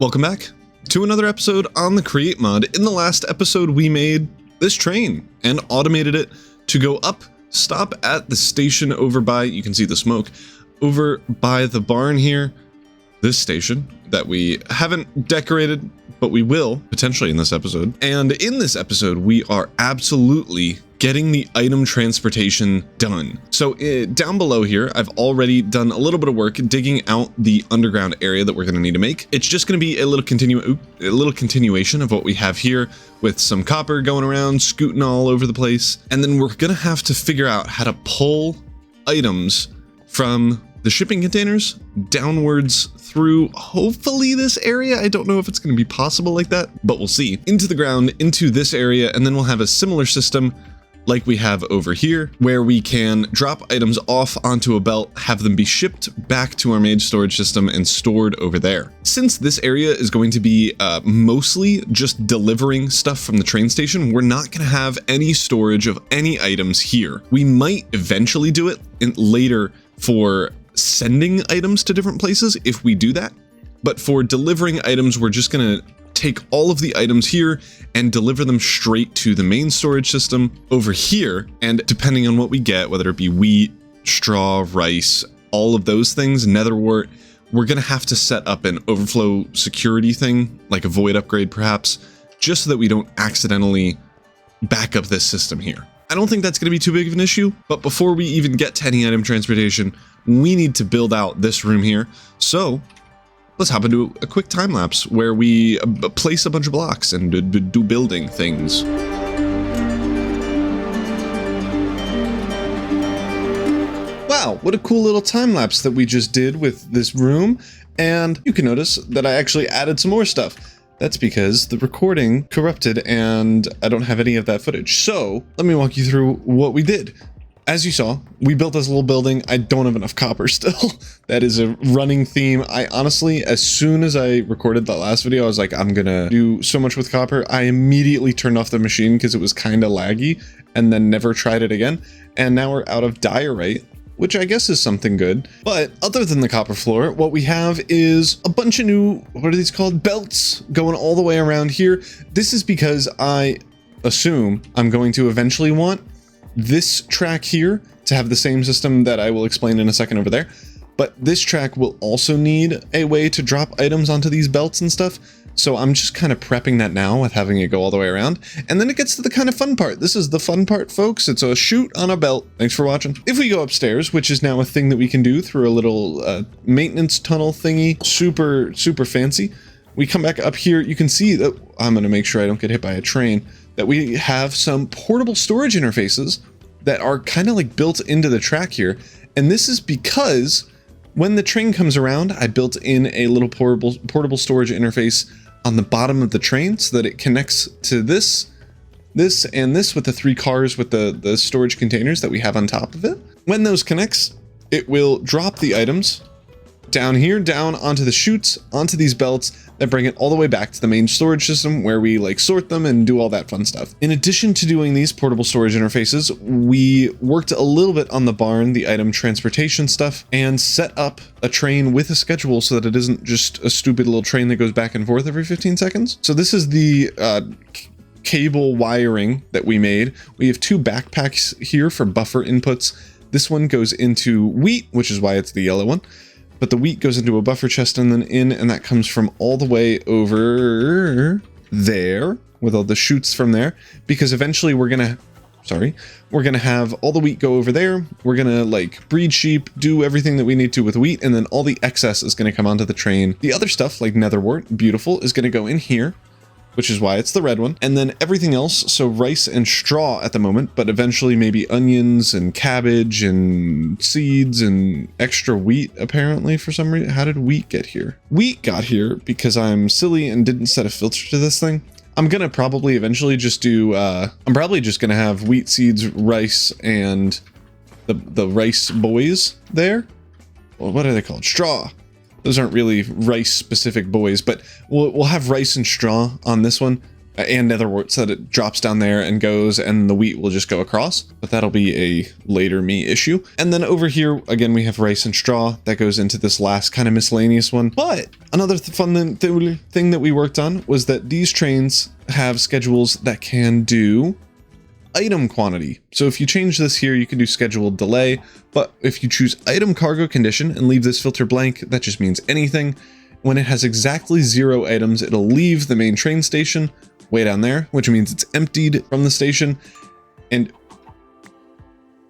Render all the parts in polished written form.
Welcome back to another episode on the Create mod. In the last episode, we made this train and automated it to go up, stop at the station over by, you can see the smoke, over by the barn here. This station that we haven't decorated, but we will potentially in this episode. And in this episode, we are absolutely getting the item transportation done. So down below here, I've already done a little bit of work digging out the underground area that we're going to need to make. It's just going to be a little continuation of what we have here, with some copper going around, scooting all over the place. And then we're going to have to figure out how to pull items from the shipping containers downwards through hopefully this area. I don't know if it's going to be possible like that, but we'll see. Into the ground, into this area, and then we'll have a similar system like we have over here, where we can drop items off onto a belt, have them be shipped back to our main storage system and stored over there. Since this area is going to be mostly just delivering stuff from the train station, we're not going to have any storage of any items here. We might eventually do it later for sending items to different places if we do that, but for delivering items, we're just going to take all of the items here and deliver them straight to the main storage system over here. And depending on what we get, whether it be wheat, straw, rice, all of those things, netherwort, we're going to have to set up an overflow security thing, like a void upgrade perhaps, just so that we don't accidentally back up this system here. I don't think that's going to be too big of an issue, but before we even get to any item transportation, we need to build out this room here. So let's hop into a quick time lapse where we place a bunch of blocks and do building things. Wow, what a cool little time lapse that we just did with this room. And you can notice that I actually added some more stuff. That's because the recording corrupted and I don't have any of that footage. So let me walk you through what we did. As you saw, we built this little building. I don't have enough copper still. That is a running theme. I honestly, as soon as I recorded that last video, I was like, I'm gonna do so much with copper. I immediately turned off the machine because it was kind of laggy and then never tried it again. And now we're out of diorite, which I guess is something good. But other than the copper floor, what we have is a bunch of new, what are these called? Belts going all the way around here. This is because I assume I'm going to eventually want this track here to have the same system that I will explain in a second over there. But this track will also need a way to drop items onto these belts and stuff. So I'm just kind of prepping that now with having it go all the way around. And then it gets to the kind of fun part. This is the fun part, folks. It's a chute on a belt. Thanks for watching. If we go upstairs, which is now a thing that we can do through a little maintenance tunnel thingy, super fancy. We come back up here. You can see that I'm going to make sure I don't get hit by a train, that we have some portable storage interfaces that are kind of like built into the track here. And this is because when the train comes around, I built in a little portable storage interface on the bottom of the train so that it connects to this, and this with the 3 cars with the storage containers that we have on top of it. When those connects, it will drop the items down here, down onto the chutes, onto these belts that bring it all the way back to the main storage system where we like sort them and do all that fun stuff. In addition to doing these portable storage interfaces, we worked a little bit on the barn, the item transportation stuff, and set up a train with a schedule so that it isn't just a stupid little train that goes back and forth every 15 seconds. So this is the cable wiring that we made. We have 2 backpacks here for buffer inputs. This one goes into wheat, which is why it's the yellow one. But the wheat goes into a buffer chest and then in, and that comes from all the way over there with all the chutes from there, because eventually we're gonna have all the wheat go over there. We're gonna like breed sheep, do everything that we need to with wheat, and then all the excess is gonna come onto the train. The other stuff like netherwort, beautiful, is gonna go in here, which is why it's the red one. And then everything else, so rice and straw at the moment, but eventually maybe onions and cabbage and seeds and extra wheat, apparently, for some reason. How did wheat get here? Wheat got here because I'm silly and didn't set a filter to this thing. I'm gonna probably eventually just do, I'm probably just gonna have wheat, seeds, rice, and the rice boys there. Well, what are they called? Straw. Those aren't really rice specific boys, but we'll have rice and straw on this one. and nether wart so that it drops down there and goes, and the wheat will just go across. But that'll be a later me issue. And then over here, again, we have rice and straw that goes into this last kind of miscellaneous one. But another fun thing that we worked on was that these trains have schedules that can do item quantity. So if you change this here, you can do scheduled delay, but if you choose item cargo condition and leave this filter blank, that just means anything. When it has exactly 0 items, it'll leave the main train station way down there, which means it's emptied from the station. And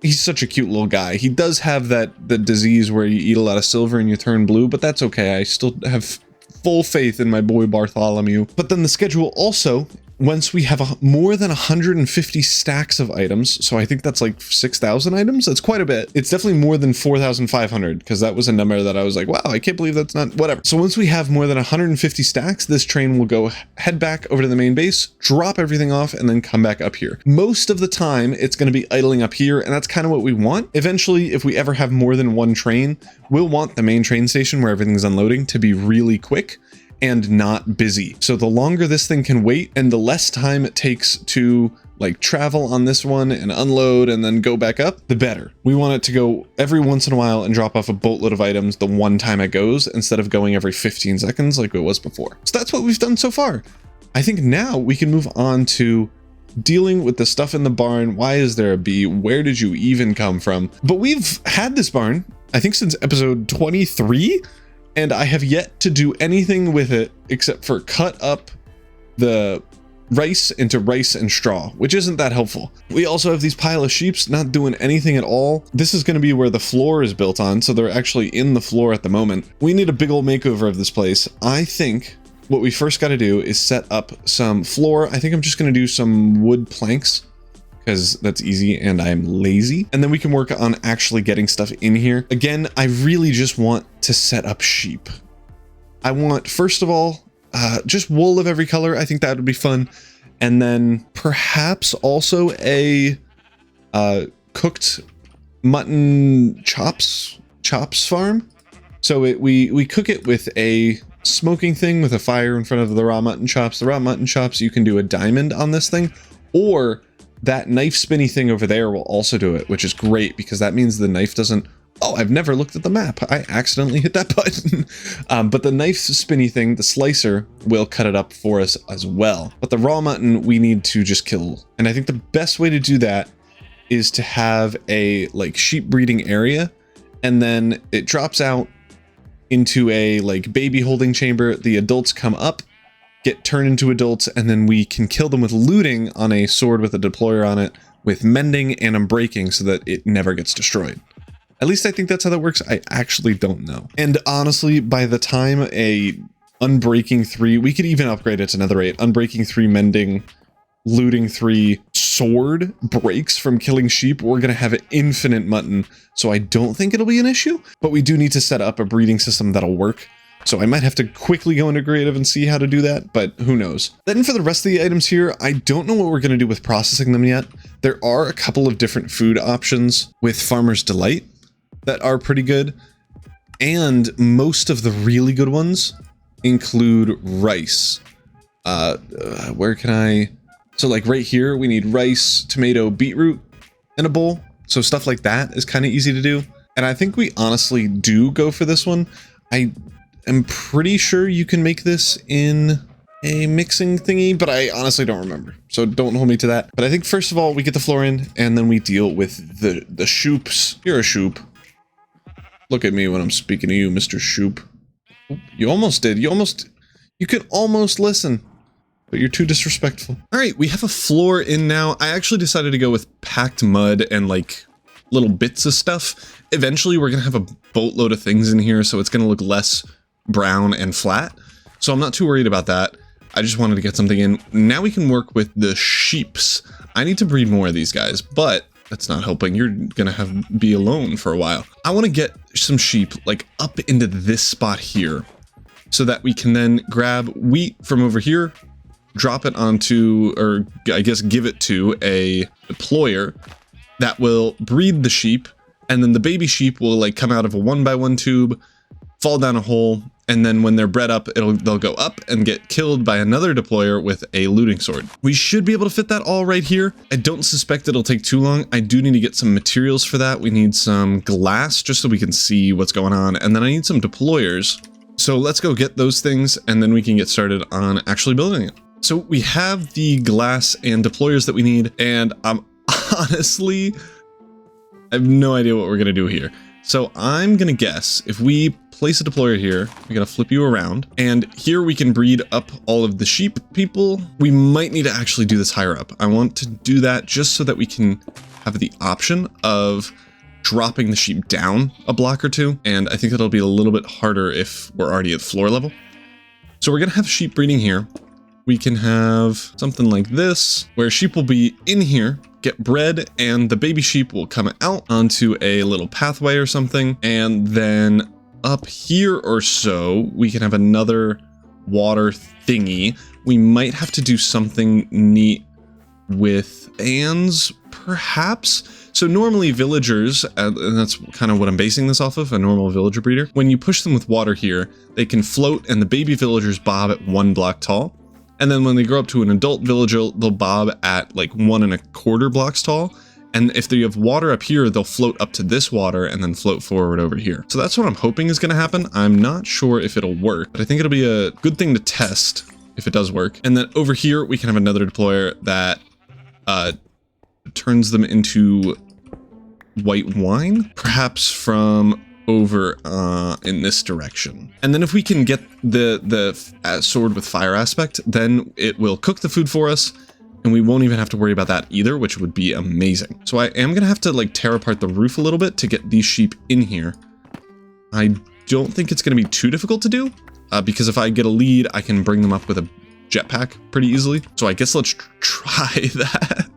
he's such a cute little guy. He does have the disease where you eat a lot of silver and you turn blue, but that's okay. I still have full faith in my boy Bartholomew. But then the schedule also, once we have more than 150 stacks of items, so I think that's like 6,000 items. That's quite a bit. It's definitely more than 4,500 because that was a number that I was like, wow, I can't believe that's not whatever. So once we have more than 150 stacks, this train will go head back over to the main base, drop everything off, and then come back up here. Most of the time, it's going to be idling up here, and that's kind of what we want. Eventually, if we ever have more than one train, we'll want the main train station where everything's unloading to be really quick and not busy. So the longer this thing can wait and the less time it takes to like travel on this one and unload and then go back up, the better. We want it to go every once in a while and drop off a boatload of items the one time it goes instead of going every 15 seconds like it was before. So that's what we've done so far. I think now we can move on to dealing with the stuff in the barn. Why is there a bee? Where did you even come from? But we've had this barn, I think since episode 23, and I have yet to do anything with it except for cut up the rice into rice and straw, which isn't that helpful. We also have these pile of sheeps not doing anything at all. This is going to be where the floor is built on, so they're actually in the floor at the moment. We need a big old makeover of this place. I think what we first got to do is set up some floor. I think I'm just going to do some wood planks because that's easy and I'm lazy. And then we can work on actually getting stuff in here. Again, I really just want to set up sheep. I want, first of all, just wool of every color. I think that would be fun. And then perhaps also a cooked mutton chops farm. So we cook it with a smoking thing with a fire in front of the raw mutton chops. The raw mutton chops, you can do a diamond on this thing, or that knife spinny thing over there will also do it, which is great because that means the knife doesn't... Oh, I've never looked at the map. I accidentally hit that button. But the knife spinny thing, the slicer, will cut it up for us as well. But the raw mutton, we need to just kill. And I think the best way to do that is to have a like sheep breeding area, and then it drops out into a like baby holding chamber. The adults come up, get turned into adults, and then we can kill them with looting on a sword with a deployer on it, with mending and unbreaking so that it never gets destroyed. At least I think that's how that works. I actually don't know. And honestly, by the time a unbreaking 3, we could even upgrade it to another 8. Unbreaking 3, mending, looting 3, sword breaks from killing sheep, we're gonna have an infinite mutton. So I don't think it'll be an issue, but we do need to set up a breeding system that'll work. So I might have to quickly go into creative and see how to do that, but who knows. Then for the rest of the items here, I don't know what we're going to do with processing them yet. There are a couple of different food options with Farmer's Delight that are pretty good. And most of the really good ones include rice. Where can I... So like right here, we need rice, tomato, beetroot in a bowl. So stuff like that is kind of easy to do. And I think we honestly do go for this one. I'm pretty sure you can make this in a mixing thingy, but I honestly don't remember. So don't hold me to that. But I think first of all, we get the floor in and then we deal with the shoops. You're a shoop. Look at me when I'm speaking to you, Mr. Shoop. You almost did. You could almost listen, but you're too disrespectful. All right, we have a floor in now. I actually decided to go with packed mud and like little bits of stuff. Eventually, we're gonna have a boatload of things in here, so it's gonna look less brown and flat. So I'm not too worried about that. I just wanted to get something in. Now we can work with the sheeps. I need to breed more of these guys, but that's not helping. You're gonna be alone for a while. I want to get some sheep like up into this spot here so that we can then grab wheat from over here, drop it onto, or I guess give it to a deployer that will breed the sheep, and then the baby sheep will like come out of a 1x1 tube, fall down a hole, And then when they're bred up, they'll go up and get killed by another deployer with a looting sword. We should be able to fit that all right here. I don't suspect it'll take too long. I do need to get some materials for that. We need some glass just so we can see what's going on. And then I need some deployers. So let's go get those things and then we can get started on actually building it. So we have the glass and deployers that we need. And I'm honestly, I have no idea what we're going to do here. So I'm going to guess if we place a deployer here, we got to flip you around, and here we can breed up all of the sheep people. We might need to actually do this higher up. I want to do that just so that we can have the option of dropping the sheep down a block or two. And I think it'll be a little bit harder if we're already at floor level. So we're going to have sheep breeding here. We can have something like this where sheep will be in here, get bred, and the baby sheep will come out onto a little pathway or something. And then up here or so, we can have another water thingy. We might have to do something neat with fans, perhaps. So normally villagers, and that's kind of what I'm basing this off of, a normal villager breeder, when you push them with water here, they can float and the baby villagers bob at 1 block tall. And then when they grow up to an adult villager, they'll bob at like 1 1/4 blocks tall. And if they have water up here, they'll float up to this water and then float forward over here. So that's what I'm hoping is going to happen. I'm not sure if it'll work, but I think it'll be a good thing to test if it does work. And then over here, we can have another deployer that turns them into white wine, perhaps from over in this direction. And then if we can get the sword with fire aspect, then it will cook the food for us. And we won't even have to worry about that either, which would be amazing. So I am going to have to like tear apart the roof a little bit to get these sheep in here. I don't think it's going to be too difficult to do because if I get a lead, I can bring them up with a jetpack pretty easily. So I guess let's try that.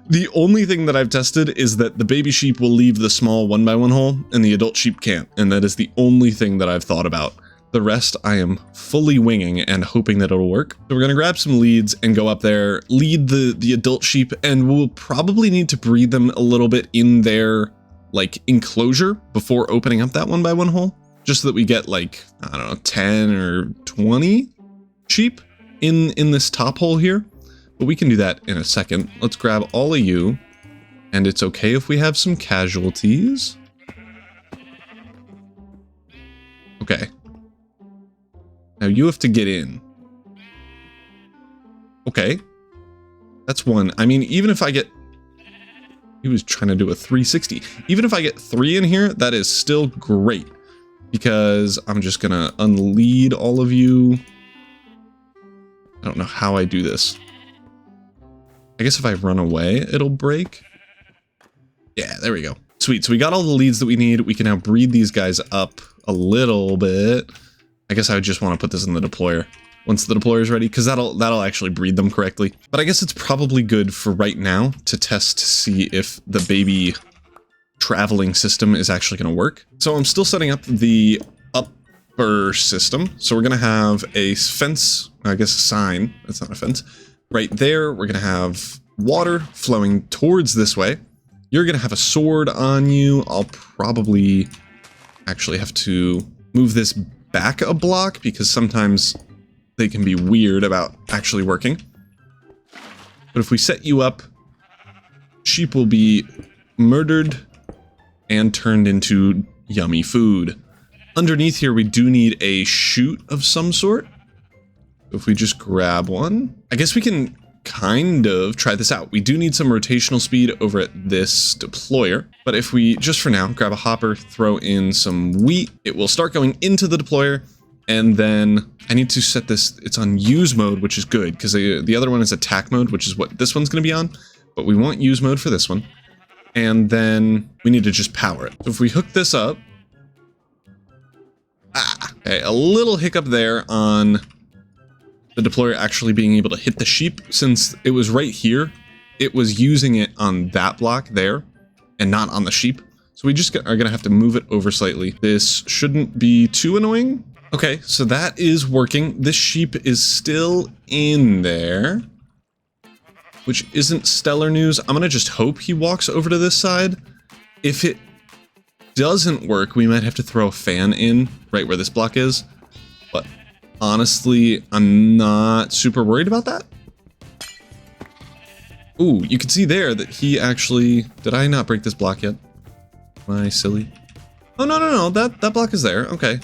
The only thing that I've tested is that the baby sheep will leave the small 1x1 hole and the adult sheep can't. And that is the only thing that I've thought about. The rest I am fully winging and hoping that it'll work. So we're going to grab some leads and go up there, lead the adult sheep, and we'll probably need to breed them a little bit in their like enclosure before opening up that 1x1 hole, just so that we get like, I don't know, 10 or 20 sheep in this top hole here. But we can do that in a second. Let's grab all of you, and it's okay if we have some casualties. Okay. Now you have to get in. Okay. That's one. I mean, even if I get... He was trying to do a 360. Even if I get 3 in here, that is still great. Because I'm just going to unlead all of you. I don't know how I do this. I guess if I run away, it'll break. Yeah, there we go. Sweet. So we got all the leads that we need. We can now breed these guys up a little bit. I guess I would just want to put this in the deployer once the deployer is ready, because that'll actually breed them correctly. But I guess it's probably good for right now to test to see if the baby traveling system is actually going to work. So I'm still setting up the upper system. So we're going to have a fence, I guess a sign. That's not a fence. Right there, we're going to have water flowing towards this way. You're going to have a sword on you. I'll probably actually have to move this back a block because sometimes they can be weird about actually working. But if we set you up, sheep will be murdered and turned into yummy food. Underneath here, we do need a chute of some sort. If we just grab one, I guess we can kind of try this out. We do need some rotational speed over at this deployer, but if we just for now grab a hopper, throw in some wheat, it will start going into the deployer. And then I need to set this, it's on use mode, which is good because the other one is attack mode, which is what this one's going to be on, but we want use mode for this one. And then we need to just power it. So if we hook this up, okay, a little hiccup there on the deployer actually being able to hit the sheep. Since it was right here, it was using it on that block there and not on the sheep. So we just are going to have to move it over slightly. This shouldn't be too annoying. Okay, so that is working. This sheep is still in there, which isn't stellar news. I'm going to just hope he walks over to this side. If it doesn't work, we might have to throw a fan in right where this block is. But honestly, I'm not super worried about that. Ooh, you can see there that he actually... Did I not break this block yet? Am I silly? Oh, no. That block is there. Okay.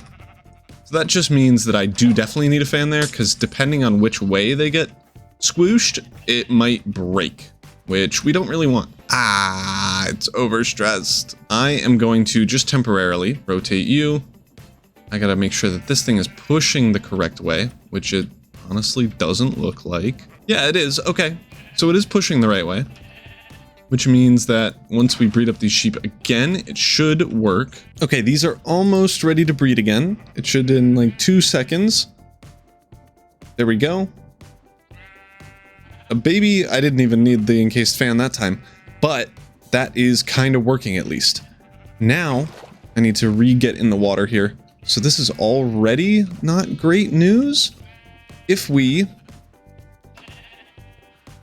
So that just means that I do definitely need a fan there, because depending on which way they get squooshed, it might break, which we don't really want. Ah, it's overstressed. I am going to just temporarily rotate you. I gotta make sure that this thing is pushing the correct way, which it honestly doesn't look like. Yeah, it is. Okay. So it is pushing the right way, which means that once we breed up these sheep again, it should work. Okay, these are almost ready to breed again. It should in like 2 seconds. There we go. A baby, I didn't even need the encased fan that time, but that is kind of working at least. Now, I need to re-get in the water here. So this is already not great news. If we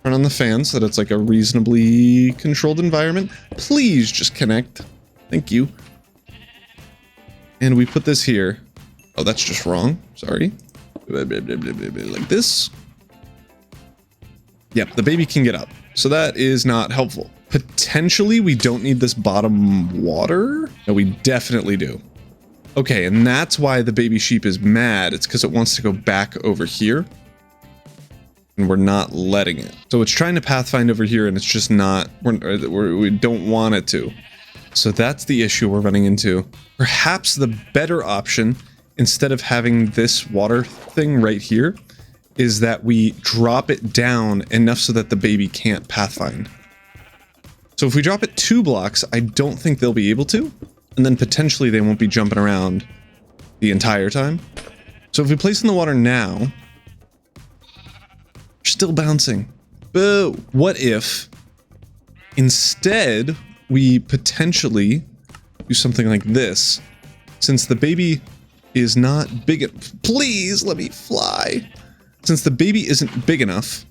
turn on the fan so that it's like a reasonably controlled environment. Please just connect. Thank you. And we put this here. Oh, that's just wrong. Sorry. Like this. Yep, the baby can get up. So that is not helpful. Potentially, we don't need this bottom water. No, we definitely do. Okay, and that's why the baby sheep is mad. It's because it wants to go back over here. And we're not letting it. So it's trying to pathfind over here and it's just not, we don't want it to. So that's the issue we're running into. Perhaps the better option, instead of having this water thing right here, is that we drop it down enough so that the baby can't pathfind. So if we drop it 2 blocks, I don't think they'll be able to. And then potentially they won't be jumping around the entire time. So if we place in the water now, still bouncing. But what if instead we potentially do something like this? Since the baby is not big, please let me fly. Since the baby isn't big enough,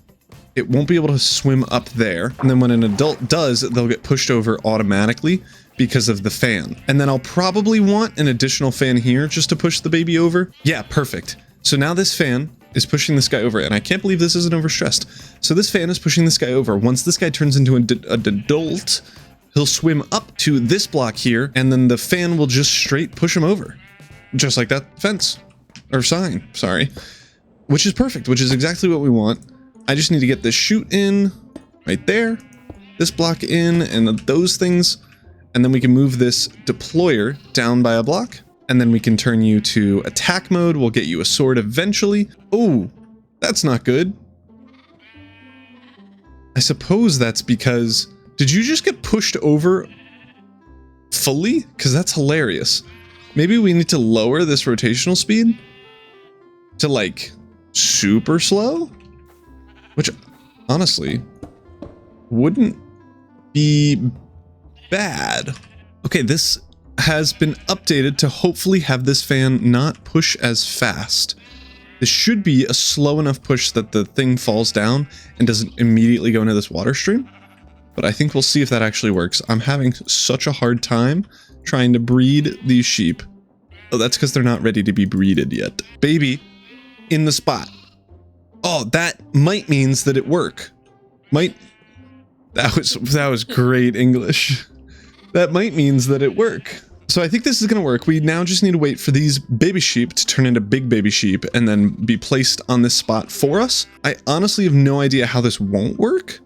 it won't be able to swim up there. And then when an adult does, they'll get pushed over automatically because of the fan. And then I'll probably want an additional fan here just to push the baby over. Yeah, perfect. So now this fan is pushing this guy over, and I can't believe this isn't overstressed. So this fan is pushing this guy over. Once this guy turns into an adult, he'll swim up to this block here, and then the fan will just straight push him over. Just like that fence. Or sign, sorry. Which is perfect, which is exactly what we want. I just need to get this chute in right there, this block in, and those things, and then we can move this deployer down by a block. And then we can turn you to attack mode. We'll get you a sword eventually. Oh, that's not good. I suppose that's because... Did you just get pushed over fully? Because that's hilarious. Maybe we need to lower this rotational speed to like super slow? Which honestly wouldn't be bad. Okay, this has been updated to hopefully have this fan not push as fast. This should be a slow enough push that the thing falls down and doesn't immediately go into this water stream. But I think we'll see if that actually works. I'm having such a hard time trying to breed these sheep. Oh, that's because they're not ready to be breeded yet. Baby in the spot. Oh, that might means that it work. Might. That was great English. That might means that it work. So I think this is going to work. We now just need to wait for these baby sheep to turn into big baby sheep and then be placed on this spot for us. I honestly have no idea how this won't work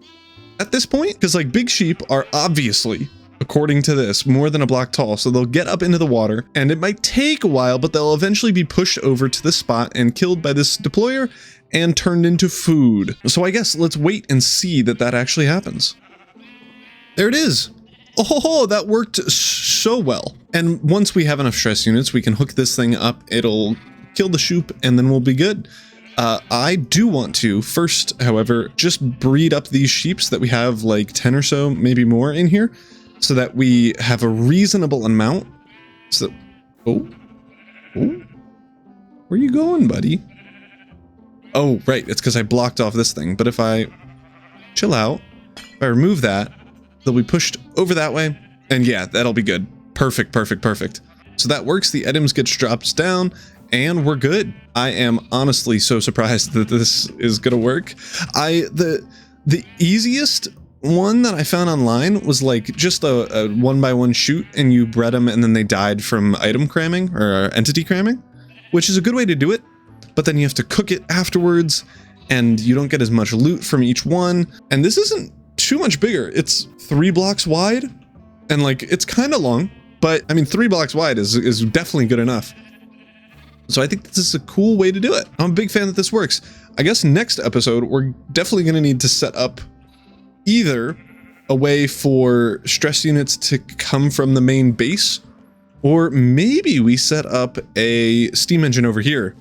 at this point, because like big sheep are obviously, according to this, more than a block tall. So they'll get up into the water and it might take a while, but they'll eventually be pushed over to this spot and killed by this deployer and turned into food. So I guess let's wait and see that that actually happens. There it is. Oh, that worked so well. And once we have enough stress units, we can hook this thing up. It'll kill the sheep and then we'll be good. I do want to first, however, just breed up these sheep so that we have like 10 or so, maybe more in here, so that we have a reasonable amount. So, oh, where are you going, buddy? Oh, right. It's because I blocked off this thing. But if I chill out, if I remove that, they'll be pushed over that way. And yeah, that'll be good. Perfect, perfect, perfect. So that works. The items get dropped down and we're good. I am honestly so surprised that this is gonna work. The easiest one that I found online was like just a 1x1 shoot and you bred them and then they died from item cramming or entity cramming, which is a good way to do it. But then you have to cook it afterwards and you don't get as much loot from each one. And this isn't too much bigger. It's 3 blocks wide and like it's kind of long, but I mean 3 blocks wide is definitely good enough. So I think this is a cool way to do it. I'm a big fan that this works. I guess next episode, we're definitely going to need to set up either a way for stress units to come from the main base, or maybe we set up a steam engine over here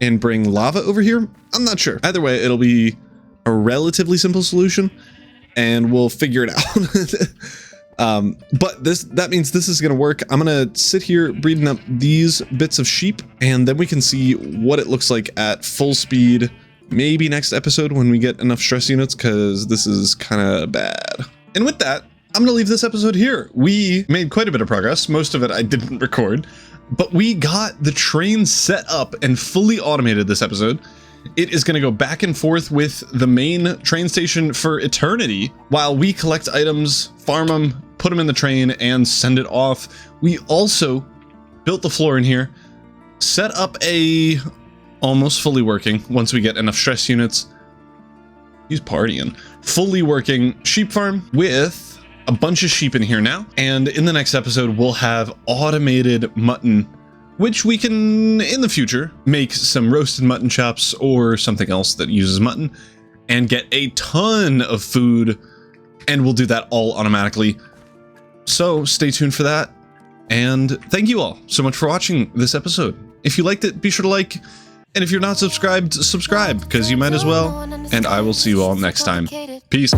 and bring lava over here. I'm not sure. Either way, it'll be a relatively simple solution and we'll figure it out. But that means this is going to work. I'm going to sit here breeding up these bits of sheep and then we can see what it looks like at full speed. Maybe next episode when we get enough stress units, because this is kind of bad. And with that, I'm going to leave this episode here. We made quite a bit of progress. Most of it I didn't record, but we got the train set up and fully automated this episode. It is going to go back and forth with the main train station for eternity while we collect items, farm them, put them in the train, and send it off. We also built the floor in here, set up a almost fully working, once we get enough stress units, he's partying, fully working sheep farm with a bunch of sheep in here now. And in the next episode, we'll have automated mutton, which we can, in the future, make some roasted mutton chops or something else that uses mutton and get a ton of food. And we'll do that all automatically. So stay tuned for that. And thank you all so much for watching this episode. If you liked it, be sure to like. And if you're not subscribed, subscribe, because you might as well. And I will see you all next time. Peace.